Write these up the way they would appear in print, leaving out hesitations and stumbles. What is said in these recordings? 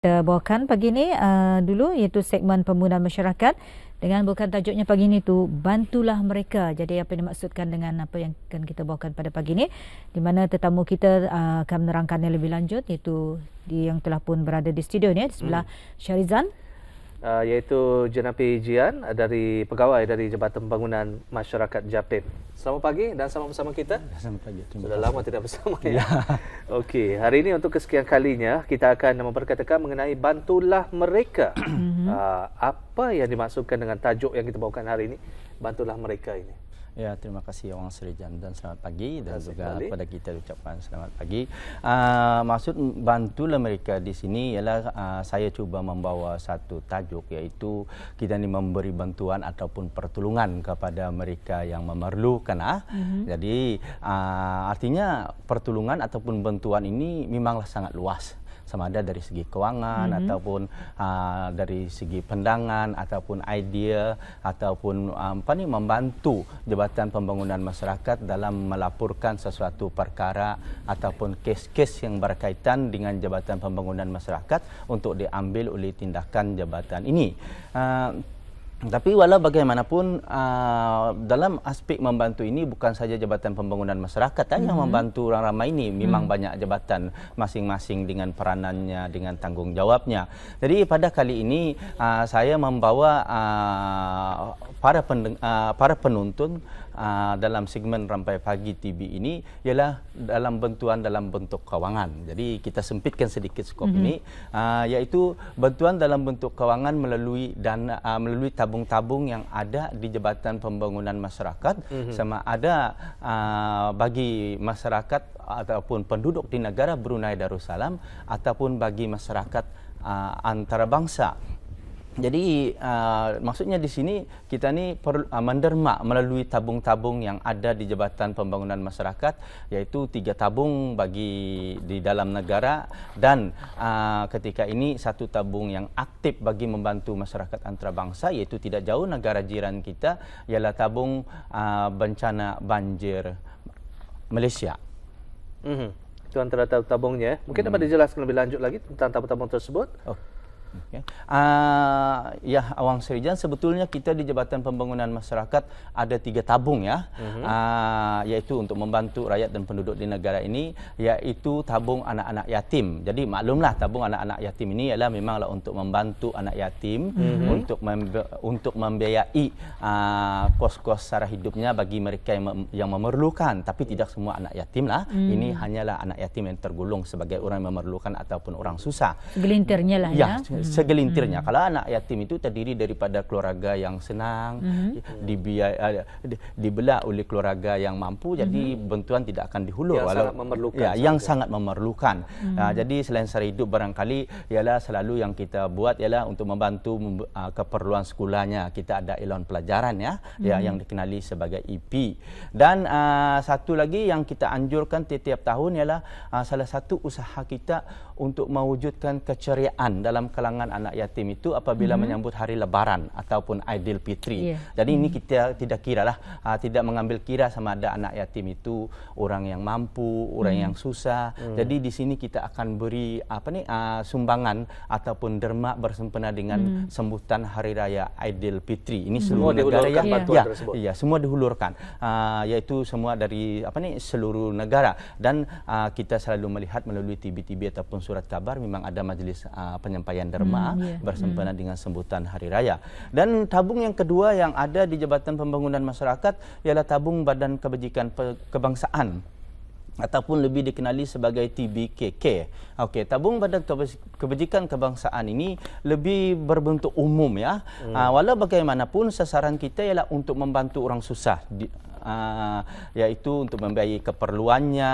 kita bawakan pagi ni dulu, iaitu segmen pembangunan masyarakat dengan bukan tajuknya pagi ni tu bantulah mereka. Jadi apa yang dimaksudkan dengan apa yang akan kita bawakan pada pagi ni, di mana tetamu kita akan menerangkannya lebih lanjut, iaitu yang telah pun berada di studio ni di sebelah Syarizan, iaitu Jenapi Jian dari pegawai dari Jabatan Pembangunan Masyarakat Japit. Selamat pagi dan sama bersama kita. Selamat pagi. Sudah lama tidak bersama ya. Okey, hari ini untuk kesekian kalinya kita akan memperkatakan mengenai bantulah mereka. Apa yang dimaksudkan dengan tajuk yang kita bawakan hari ini, bantulah mereka ini? Ya, terima kasih Wang Srijan dan selamat pagi, dan juga kepada kita ucapkan selamat pagi. Maksud bantulah mereka di sini ialah saya cuba membawa satu tajuk, iaitu kita ni memberi bantuan ataupun pertolongan kepada mereka yang memerlukan. Jadi artinya pertolongan ataupun bantuan ini memanglah sangat luas, sama ada dari segi kewangan ataupun dari segi pandangan ataupun idea ataupun membantu Jabatan Pembangunan Masyarakat dalam melaporkan sesuatu perkara ataupun kes-kes yang berkaitan dengan Jabatan Pembangunan Masyarakat untuk diambil oleh tindakan jabatan ini. Tapi walau bagaimanapun dalam aspek membantu ini bukan saja Jabatan Pembangunan Masyarakat yang membantu orang ramai ini. Memang banyak jabatan masing-masing dengan peranannya, dengan tanggungjawabnya. Jadi pada kali ini saya membawa para penonton dalam segmen Rampai Pagi TV ini ialah dalam bantuan dalam bentuk kewangan. Jadi kita sempitkan sedikit skop ini, iaitu bantuan dalam bentuk kewangan melalui dana, melalui tabung-tabung yang ada di Jabatan Pembangunan Masyarakat, sama ada bagi masyarakat ataupun penduduk di negara Brunei Darussalam ataupun bagi masyarakat antarabangsa. Jadi maksudnya di sini kita ni menderma melalui tabung-tabung yang ada di Jabatan Pembangunan Masyarakat, iaitu 3 tabung bagi di dalam negara, dan ketika ini satu tabung yang aktif bagi membantu masyarakat antarabangsa, iaitu tidak jauh negara jiran kita, ialah tabung bencana banjir Malaysia. Itu antara tabungnya. Mungkin dapat dijelaskan lebih lanjut lagi tentang tabung-tabung tersebut? Okay. Ya, Awang Srijan, sebetulnya kita di Jabatan Pembangunan Masyarakat ada 3 tabung ya, iaitu untuk membantu rakyat dan penduduk di negara ini, iaitu tabung anak-anak yatim. Jadi maklumlah tabung anak-anak yatim ini ialah memanglah untuk membantu anak yatim, untuk membiayai kos-kos sara hidupnya bagi mereka yang memerlukan. Tapi tidak semua anak yatim lah. Ini hanyalah anak yatim yang tergolong sebagai orang yang memerlukan ataupun orang susah. Segelintirnya lah ya. Segelintirnya. Kalau anak yatim itu terdiri daripada keluarga yang senang, dibelah oleh keluarga yang mampu, jadi bantuan tidak akan dihulur. Yang sangat memerlukan. Jadi selain sara hidup, barangkali ialah selalu yang kita buat ialah untuk membantu keperluan sekolahnya. Kita ada elon pelajaran yang dikenali sebagai EP. Dan satu lagi yang kita anjurkan setiap tahun ialah salah satu usaha kita untuk mewujudkan keceriaan dalam kalangan anak yatim itu apabila menyambut hari Lebaran ataupun Aidilfitri. Jadi ini kita tidak kiralah, tidak mengambil kira sama ada anak yatim itu orang yang mampu, orang yang susah. Jadi di sini kita akan beri sumbangan ataupun derma bersempena dengan sambutan hari raya Aidilfitri. Ini seluruh negara semua dihulurkan, yaitu semua dari seluruh negara. Dan kita selalu melihat melalui TV-TV ataupun surat kabar memang ada majlis penyampaian derma bersempena dengan sambutan hari raya. Dan tabung yang kedua yang ada di Jabatan Pembangunan Masyarakat ialah tabung Badan Kebajikan Kebangsaan ataupun lebih dikenali sebagai TBKK. Okey, tabung Badan Kebajikan Kebangsaan ini lebih berbentuk umum ya. Walau bagaimanapun sasaran kita ialah untuk membantu orang susah, yaitu untuk membiayai keperluannya.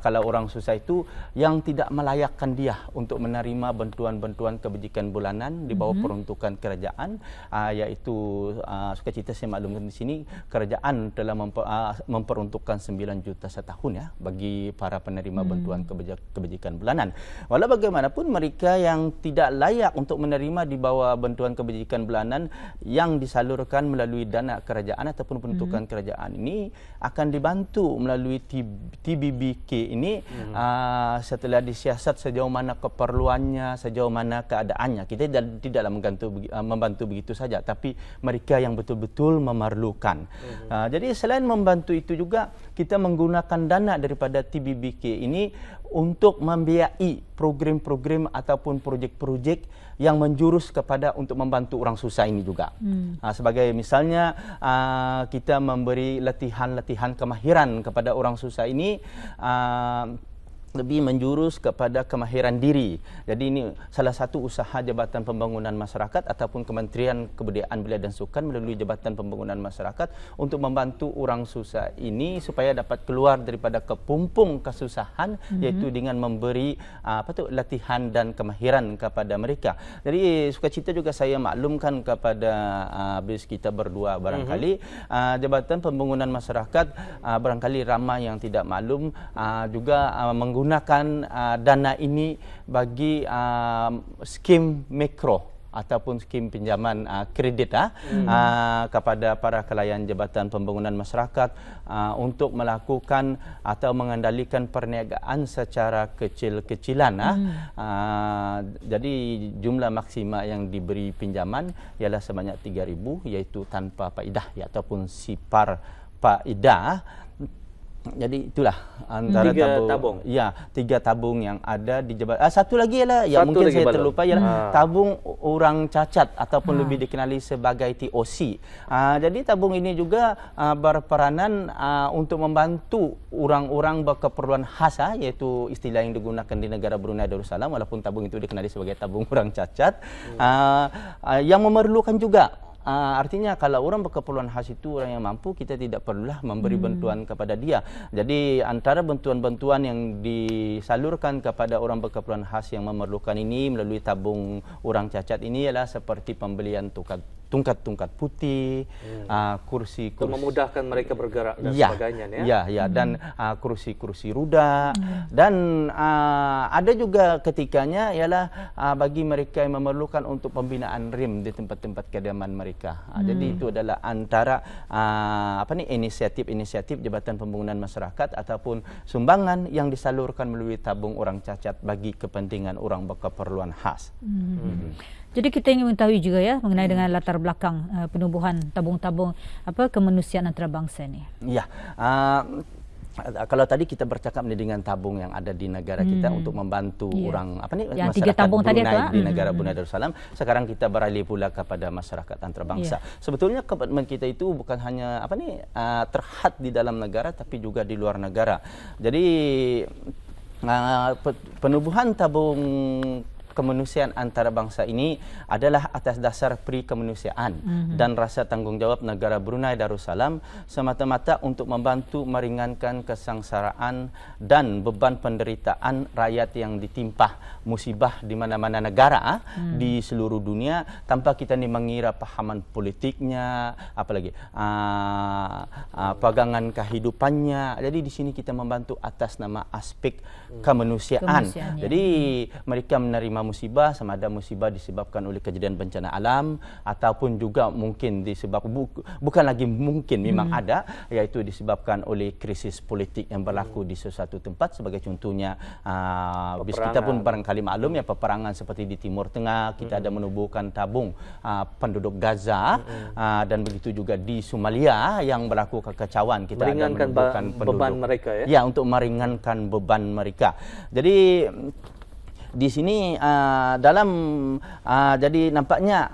Kalau orang susah itu yang tidak melayakkan dia untuk menerima bantuan-bantuan kebajikan bulanan di bawah peruntukan kerajaan, yaitu sukacita saya maklumkan di sini kerajaan telah memperuntukkan 9 juta setahun ya bagi para penerima bantuan kebajikan bulanan. Walau bagaimanapun mereka yang tidak layak untuk menerima di bawah bantuan kebajikan bulanan yang disalurkan melalui dana kerajaan ataupun peruntukan kerajaan pembinaan ini akan dibantu melalui TBBK ini setelah disiasat sejauh mana keperluannya, sejauh mana keadaannya. Kita tidaklah membantu begitu saja, tapi mereka yang betul-betul memerlukan. Jadi selain membantu itu juga kita menggunakan dana daripada TBBK ini untuk membiayai program-program ataupun projek-projek yang menjurus kepada untuk membantu orang susah ini juga. Sebagai misalnya kita memberi latihan-latihan kemahiran kepada orang susah ini, lebih menjurus kepada kemahiran diri. Jadi ini salah satu usaha Jabatan Pembangunan Masyarakat ataupun Kementerian Kebudayaan Belia dan Sukan melalui Jabatan Pembangunan Masyarakat untuk membantu orang susah ini supaya dapat keluar daripada kepumpung kesusahan, yaitu dengan memberi latihan dan kemahiran kepada mereka. Jadi sukacita juga saya maklumkan kepada bis kita berdua barangkali Jabatan Pembangunan Masyarakat barangkali ramai yang tidak maklum juga menggunakan dana ini bagi skim mikro ataupun skim pinjaman kredit kepada para klien Jabatan Pembangunan Masyarakat untuk melakukan atau mengendalikan perniagaan secara kecil-kecilan. Jadi jumlah maksima yang diberi pinjaman ialah sebanyak 3,000, yaitu tanpa faedah ataupun sipar faedah. Jadi itulah antara 3 tabung. Ya, 3 tabung yang ada di Jabatan. Satu lagi ialah mungkin saya terlupa ialah tabung orang cacat ataupun lebih dikenali sebagai TOC. Jadi tabung ini juga berperanan untuk membantu orang-orang berkeperluan khas, iaitu istilah yang digunakan di negara Brunei Darussalam, walaupun tabung itu dikenali sebagai tabung orang cacat, yang memerlukan juga. Artinya kalau orang berkeperluan khas itu orang yang mampu, kita tidak perlulah memberi bantuan kepada dia. Jadi antara bantuan-bantuan yang disalurkan kepada orang berkeperluan khas yang memerlukan ini melalui tabung orang cacat ini ialah seperti pembelian tungkat-tungkat putih, kursi-kursi untuk memudahkan mereka bergerak dan sebagainya, dan kursi-kursi roda, dan ada juga ketikanya ialah bagi mereka yang memerlukan untuk pembinaan rim di tempat-tempat kediaman mereka. Jadi itu adalah antara inisiatif-inisiatif Jabatan Pembangunan Masyarakat ataupun sumbangan yang disalurkan melalui tabung orang cacat bagi kepentingan orang berkeperluan khas. Jadi kita ingin mengetahui juga ya mengenai dengan latar belakang penubuhan tabung-tabung kemanusiaan antarabangsa ini. Ya. Kalau tadi kita bercakap dengan tabung yang ada di negara kita untuk membantu orang yang masyarakat 3 tabung Brunei tadi di negara Brunei Darussalam, sekarang kita beralih pula kepada masyarakat antarabangsa. Sebetulnya komitmen kita itu bukan hanya terhad di dalam negara tapi juga di luar negara. Jadi penubuhan tabung kemanusiaan antarabangsa ini adalah atas dasar pri-kemanusiaan dan rasa tanggungjawab negara Brunei Darussalam semata-mata untuk membantu meringankan kesengsaraan dan beban penderitaan rakyat yang ditimpa musibah di mana-mana negara di seluruh dunia tanpa kita ni mengira pahaman politiknya, apalagi pegangan kehidupannya. Jadi di sini kita membantu atas nama aspek kemanusiaan. Jadi mereka menerima musibah, sama ada musibah disebabkan oleh kejadian bencana alam ataupun juga mungkin bukan lagi mungkin memang ada, yaitu disebabkan oleh krisis politik yang berlaku di sesuatu tempat. Sebagai contohnya kita pun barangkali maklum ya, peperangan seperti di Timur Tengah, kita ada menubuhkan tabung penduduk Gaza, dan begitu juga di Somalia yang berlaku kekacauan, kita ada menubuhkan beban mereka ya, untuk meringankan beban mereka. Jadi di sini jadi nampaknya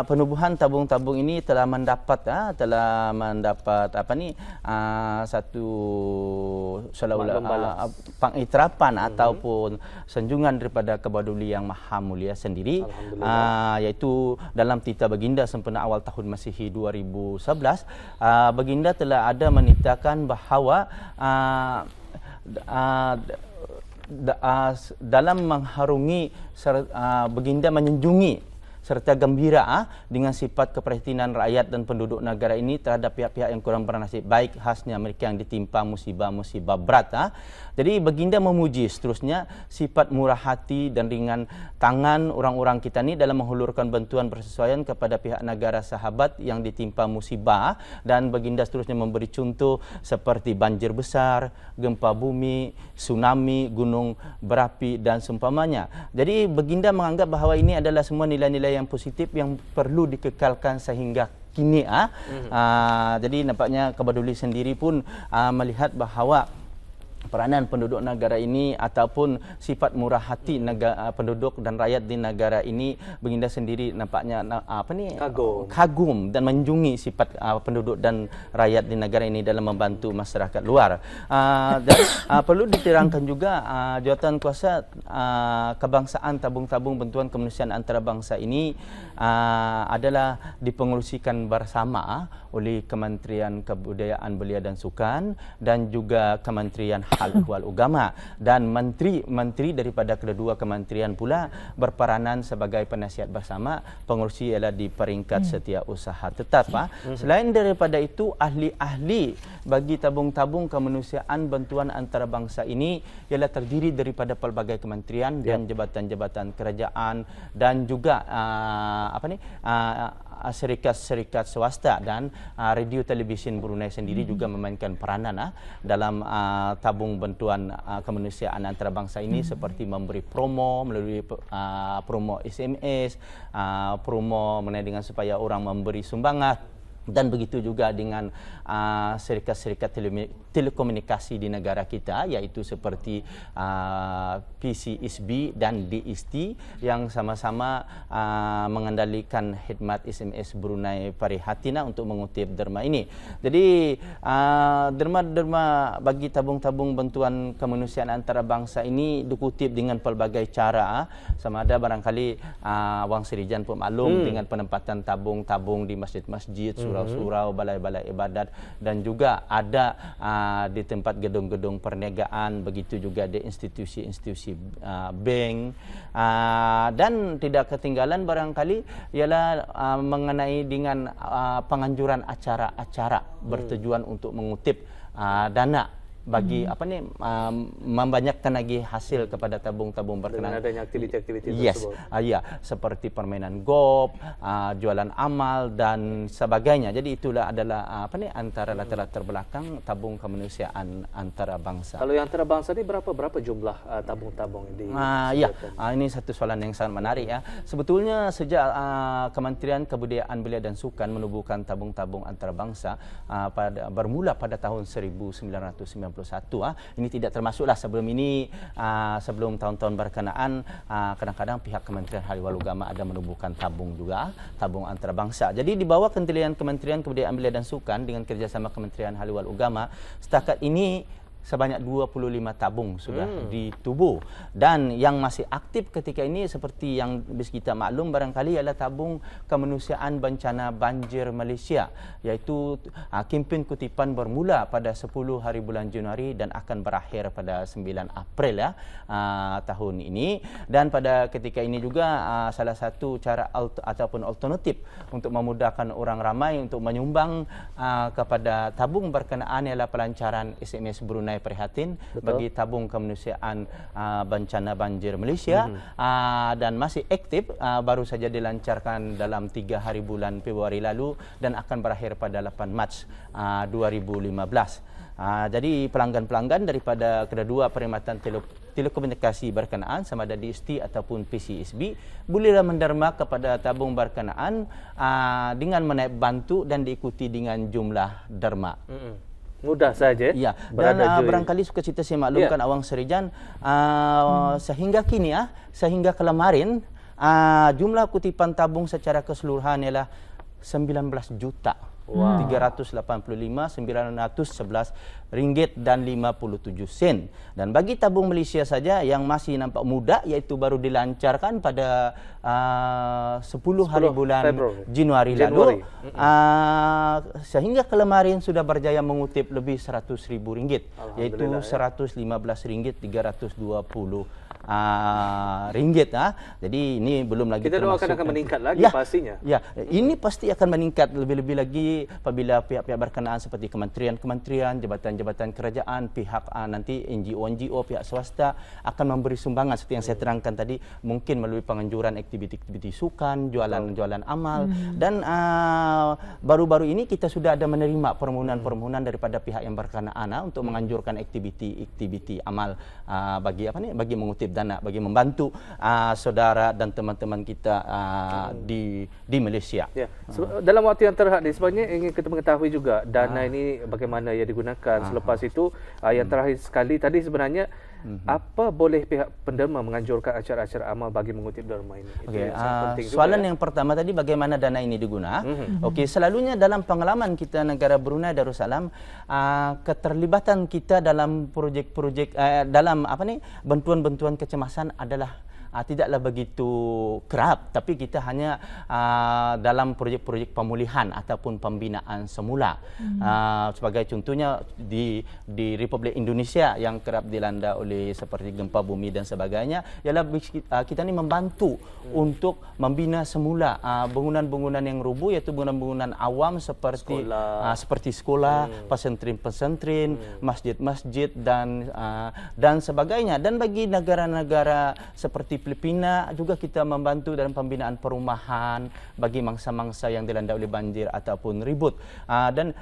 penubuhan tabung-tabung ini telah mendapat satu pengiktirafan ataupun sanjungan daripada Kebaduli Yang Maha Mulia sendiri, yaitu dalam Tita Baginda sempena awal tahun Masihi 2011, Baginda telah ada menitahkan bahawa dalam mengharungi Baginda menjunjungi serta gembira dengan sifat keprihatinan rakyat dan penduduk negara ini terhadap pihak-pihak yang kurang bernasib baik, khasnya mereka yang ditimpa musibah-musibah berat. Jadi baginda memuji seterusnya sifat murah hati dan ringan tangan orang-orang kita ni dalam menghulurkan bantuan bersesuaian kepada pihak negara sahabat yang ditimpa musibah, dan baginda seterusnya memberi contoh seperti banjir besar, gempa bumi, tsunami, gunung berapi dan seumpamanya. Jadi baginda menganggap bahawa ini adalah semua nilai-nilai yang positif yang perlu dikekalkan sehingga kini. Jadi nampaknya Kebaduli sendiri pun melihat bahawa peranan penduduk negara ini ataupun sifat murah hati penduduk dan rakyat di negara ini, baginda sendiri nampaknya kagum dan menjunjung sifat penduduk dan rakyat di negara ini dalam membantu masyarakat luar. Dan perlu diterangkan juga jawatan kuasa kebangsaan tabung-tabung bantuan kemanusiaan antarabangsa ini adalah dipengerusikan bersama oleh Kementerian Kebudayaan Belia dan Sukan dan juga Kementerian Hal-Ehwal Agama, dan menteri daripada kedua kementerian pula berperanan sebagai penasihat bersama. Pengerusi ialah di peringkat setiausaha tetap. Selain daripada itu, ahli-ahli bagi tabung-tabung kemanusiaan bantuan antarabangsa ini ialah terdiri daripada pelbagai kementerian dan jabatan-jabatan kerajaan dan juga syarikat-syarikat swasta, dan radio televisyen Brunei sendiri juga memainkan peranan dalam tabung bantuan kemanusiaan antarabangsa ini, seperti memberi promo melalui promo SMS, promo mengenai dengan supaya orang memberi sumbangan, dan begitu juga dengan syarikat-syarikat telekomunikasi di negara kita, iaitu seperti PCSB dan DST yang sama-sama mengendalikan khidmat SMS Brunei Parihatina untuk mengutip derma ini. Jadi derma-derma bagi tabung-tabung bantuan kemanusiaan antarabangsa ini dikutip dengan pelbagai cara. Sama ada barangkali Wang Srijan pun maklum dengan penempatan tabung-tabung di masjid-masjid, surau-surau, balai-balai ibadat, dan juga ada di tempat gedung-gedung perniagaan, begitu juga di institusi-institusi bank, dan tidak ketinggalan barangkali ialah mengenai dengan penganjuran acara-acara bertujuan untuk mengutip dana bagi membanyakkan lagi hasil kepada tabung-tabung berkenaan dengan adanya aktiviti-aktiviti tersebut. Seperti permainan golf, jualan amal dan sebagainya. Jadi itulah adalah antara latar-latar belakang tabung kemanusiaan antarabangsa. Kalau yang antarabangsa ini berapa jumlah tabung-tabung ini? Ini satu soalan yang sangat menarik ya. Sebetulnya sejak Kementerian Kebudayaan Belia dan Sukan menubuhkan tabung-tabung antarabangsa bermula pada tahun 1991. Ini tidak termasuklah sebelum ini, sebelum tahun-tahun berkenaan, kadang-kadang pihak Kementerian Hal-Ehwal Agama ada menubuhkan tabung juga, tabung antarabangsa. Jadi di bawah kendalian Kementerian Kebudayaan Belia dan Sukan dengan kerjasama Kementerian Hal-Ehwal Agama, setakat ini sebanyak 25 tabung sudah ditubuh, dan yang masih aktif ketika ini seperti yang bis kita maklum barangkali ialah tabung kemanusiaan bencana banjir Malaysia, iaitu kempen kutipan bermula pada 10 hari bulan Januari dan akan berakhir pada 9 April tahun ini. Dan pada ketika ini juga salah satu cara ataupun alternatif untuk memudahkan orang ramai untuk menyumbang kepada tabung berkenaan ialah pelancaran SMS Brunei Prihatin bagi tabung kemanusiaan bencana banjir Malaysia, dan masih aktif, baru saja dilancarkan dalam 3 hari bulan Februari lalu dan akan berakhir pada 8 Mac 2015. Jadi pelanggan-pelanggan daripada kedua perkhidmatan telekomunikasi berkenaan sama ada DST ataupun PCSB bolehlah menderma kepada tabung berkenaan dengan menaik bantu dan diikuti dengan jumlah derma. Mudah saja. Ya, dan barangkali suka cerita saya maklumkan Awang Srijan, sehingga kini sehingga kemarin jumlah kutipan tabung secara keseluruhan ialah 19 juta. 385.911 ringgit dan 57 sen. Dan bagi tabung Malaysia saja yang masih nampak muda, iaitu baru dilancarkan pada 10 hari bulan Januari lalu, sehingga kelemarin sudah berjaya mengutip lebih RM100,000, iaitu RM115,320 ringgit. Jadi ini belum lagi kita doakan akan meningkat lagi pastinya. Ya, ini pasti akan meningkat lebih-lebih lagi apabila pihak-pihak berkenaan seperti kementerian-kementerian, jabatan-jabatan kerajaan, pihak nanti NGO, pihak swasta akan memberi sumbangan seperti yang saya terangkan tadi, mungkin melalui penganjuran aktiviti-aktiviti sukan, jualan-jualan amal, dan baru-baru ini kita sudah ada menerima permohonan-permohonan daripada pihak yang berkenaan untuk menganjurkan aktiviti-aktiviti amal bagi mengutip dana, bagi membantu saudara dan teman-teman kita di Malaysia. Ya. Dalam waktu yang terhad ini sebenarnya ingin kita mengetahui juga dana ini bagaimana ia digunakan. Selepas itu yang terakhir sekali tadi sebenarnya apa boleh pihak penderma menganjurkan acara-acara amal bagi mengutip derma ini? Soalan yang pertama tadi, bagaimana dana ini digunakan? Okey, selalunya dalam pengalaman kita negara Brunei Darussalam, keterlibatan kita dalam projek-projek dalam bantuan-bantuan kecemasan adalah tidaklah begitu kerap, tapi kita hanya dalam projek-projek pemulihan ataupun pembinaan semula. Sebagai contohnya di Republik Indonesia yang kerap dilanda oleh seperti gempa bumi dan sebagainya, ialah kita ni membantu untuk membina semula bangunan-bangunan yang rubuh, iaitu bangunan-bangunan awam seperti sekolah, pesantren-pesantren, masjid-masjid dan sebagainya. Dan bagi negara-negara seperti Filipina juga kita membantu dalam pembinaan perumahan bagi mangsa-mangsa yang dilanda oleh banjir ataupun ribut. Dan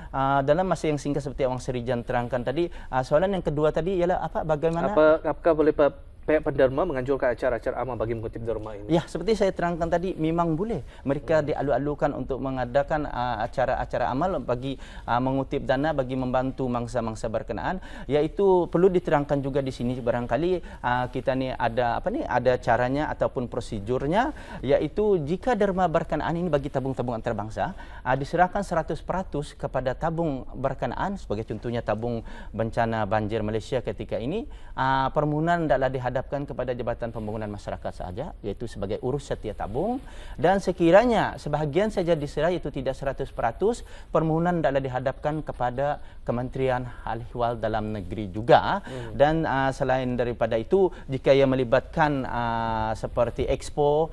dalam masa yang singkat seperti Awang Serijan terangkan tadi, soalan yang kedua tadi ialah bagaimana apakah boleh pihak penderma menganjurkan acara-acara amal bagi mengutip derma ini? Ya, seperti saya terangkan tadi, memang boleh mereka dialu-alukan untuk mengadakan acara-acara amal bagi mengutip dana bagi membantu mangsa-mangsa berkenaan. Iaitu perlu diterangkan juga di sini barangkali kita ni ada ada caranya ataupun prosedurnya, iaitu jika derma berkenaan ini bagi tabung-tabung antarabangsa diserahkan 100% kepada tabung berkenaan, sebagai contohnya tabung bencana banjir Malaysia ketika ini, permohonan hendaklah dihadapkan kepada Jabatan Pembangunan Masyarakat sahaja, iaitu sebagai urus setia tabung, dan sekiranya sebahagian saja diserah, iaitu tidak 100%, permohonan hendaklah dihadapkan kepada Kementerian Hal Ehwal Dalam Negeri juga. Dan selain daripada itu, jika ia melibatkan seperti expo,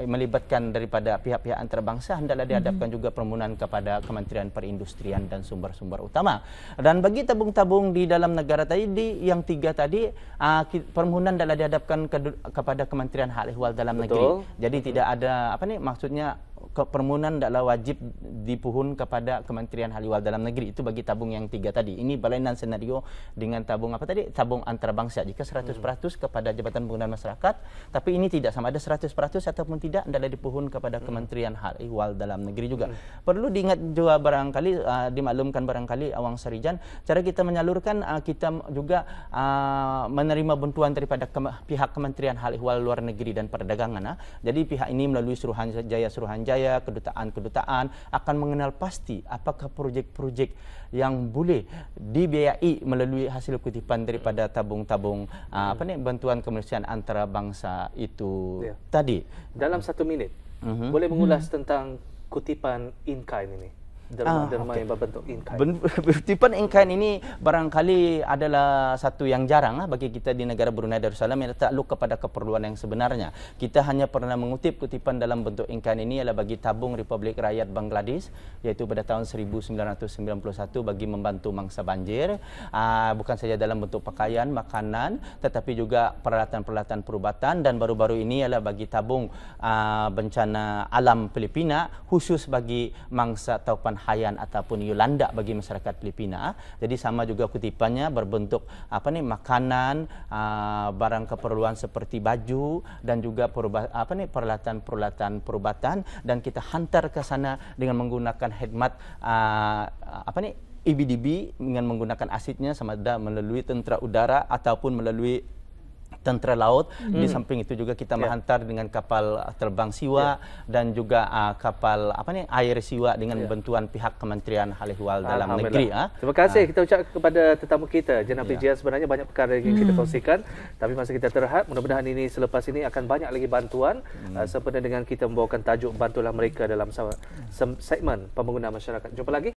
melibatkan daripada pihak-pihak antarabangsa, hendaklah dihadapkan juga permohonan kepada Kementerian Perindustrian dan Sumber-Sumber Utama. Dan bagi tabung-tabung di dalam negara tadi, yang tiga tadi, permohonan adalah dihadapkan kepada Kementerian Hal Ehwal Dalam Negeri. Jadi tidak ada maksudnya permohonan adalah wajib dipuhun kepada Kementerian Hal Ehwal Dalam Negeri. Itu bagi tabung yang tiga tadi. Ini berlainan senario dengan tabung tabung antarabangsa. Jika 100% kepada Jabatan Pembangunan Masyarakat, tapi ini tidak sama ada 100% ataupun tidak, adalah dipuhun kepada Kementerian Hal Ehwal Dalam Negeri juga. Perlu diingat juga barangkali, dimaklumkan barangkali Awang Serijan, cara kita menyalurkan, kita juga menerima bantuan daripada pihak Kementerian Hal Ehwal Luar Negeri dan Perdagangan. Jadi pihak ini melalui Suruhanjaya, kedutaan akan mengenal pasti apakah projek-projek yang boleh dibiayai melalui hasil kutipan daripada tabung-tabung bantuan kemanusiaan antarabangsa itu tadi. Dalam 1 minit, boleh mengulas tentang kutipan in-kind ini? Derma yang berbentuk in-kind. Kutipan in-kind ini barangkali adalah satu yang jarang bagi kita di negara Brunei Darussalam, yang takluk kepada keperluan yang sebenarnya. Kita hanya pernah mengutip kutipan dalam bentuk in-kind ini adalah bagi tabung Republik Rakyat Bangladesh, iaitu pada tahun 1991 bagi membantu mangsa banjir. Bukan saja dalam bentuk pakaian, makanan, tetapi juga peralatan-peralatan perubatan. Dan baru-baru ini adalah bagi tabung bencana alam Filipina, khusus bagi mangsa taupan Haiyan ataupun Yolanda bagi masyarakat Filipina. Jadi sama juga kutipannya berbentuk makanan, barang keperluan seperti baju dan juga peralatan-peralatan perubatan, dan kita hantar ke sana dengan menggunakan khidmat EBDB dengan menggunakan asidnya, sama ada melalui tentera udara ataupun melalui tentera laut. Di samping itu juga kita menghantar dengan kapal terbang Siwa dan juga kapal air Siwa dengan bantuan pihak Kementerian Hal Ehwal Dalam Negeri. Terima kasih kita ucap kepada tetamu kita, Jenab Rijian. Sebenarnya banyak perkara yang kita kongsikan, tapi masa kita terhad, mudah-mudahan ini selepas ini akan banyak lagi bantuan sempena dengan kita membawakan tajuk bantulah mereka dalam segmen pembangunan masyarakat. Jumpa lagi.